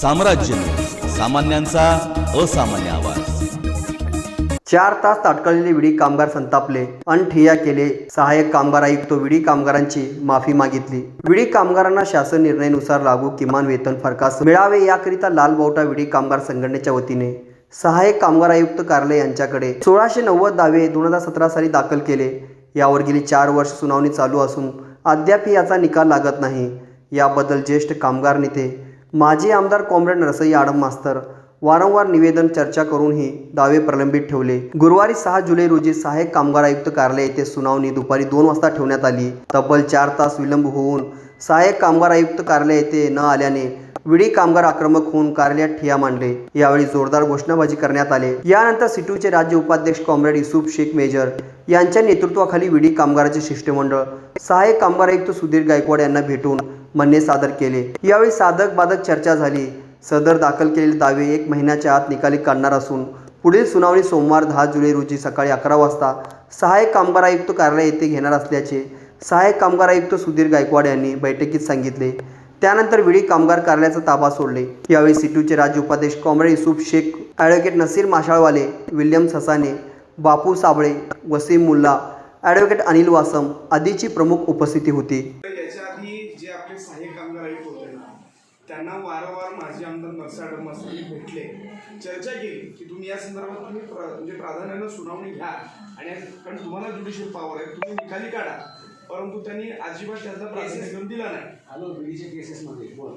साम्राज्य, सामान्यांचा असामान्य आवाज। 4 तास ताटकळलेले विडी कामगार संतापले अन ठिय्या केले। सहाय्यक कामगार आयुक्त विडी कामगारांची माफी मागितली। विडी कामगारांना शासन निर्णयानुसार लागू किमान वेतन फरकास मिळावे याकरिता लाल बावटा विडी कामगार संघटनेच्या वतीने सहाय्यक कामगार आयुक्त कार्यालय यांच्याकडे 1690 दावे 2017 साली दाखल केले। यावर गेली 4 वर्ष सुनावणी चालू असून अद्याप याचा निकाल लागत नाही। याबद्दल ज्येष्ठ कामगार नेते माजी आमदार कॉम्रेड नरसई आडम मास्तर वारंवार निवेदन चर्चा करूनही दावे प्रलंबित ठेवले। गुरुवारी 6 जुलै रोजी सहाय्यक कामगार आयुक्त कार्यालय येथे सुनावणी दुपारी 2 वाजता ठेवण्यात आली। तब्बल 4 तास विलंब होऊन सहाय्यक कामगार आयुक्त कार्यालय येथे न आल्याने विडी कामगार आक्रमक होऊन कार्यालयात ठिय्या मांडले। यावेळी जोरदार घोषणाबाजी करण्यात आले। यानंतर सिटूचे राज्य उपाध्यक्ष कॉम्रेड युसुफ शेख मेजर यांच्या नेतृत्वाखाली विडी कामगाराचे शिष्टमंडळ सहाय्यक कामगार आयुक्त सुधीर गायकवाड यांना भेटून म्हणणे सादर केले। यावेळी साधक बाधक चर्चा झाली। सदर दाखल केलेले दावे 1 महिन्याच्या आत निकाली काढणार असून पुढील सुनावणी सोमवार 10 जुलै रोजी सकाळी 11 वाजता सहाय्यक कामगार आयुक्त कार्यालय येथे घेणार असल्याचे सहाय्यक कामगार आयुक्त सुधीर गायकवाड यांनी बैठकीत सांगितले। त्यानंतर विडी कामगार कार्यालयाचा ताबा सोडले। यावेळी सिटूचे राज्य उपाध्यक्ष comrade Yusuf Shaikh, advocate Naseer Mashalwale, William Sasane, Bapu Sable, Wasim Mulla, advocate Anil Vasam आदींची प्रमुख उपस्थिती होती। याच्या आधी जे आपले सहाय्यक कामगार आयुक्त होते ना, त्यांना वारंवार माजी आमदार नरसई आडम मास्तरांनी भेटले, चर्चा केली की तुम्ही या संदर्भात तुम्ही म्हणजे प्राधान्यानं सुनावणी घ्या आणि कारण तुम्हाला ज्युडिशियल पॉवर आहे, तुम्ही निकाली काढा। परंतु त्यांनी अजिबात त्याचा प्राधान्य घेऊन दिला नाही। हॅलो, बीडीच्या केसेसमध्ये बोल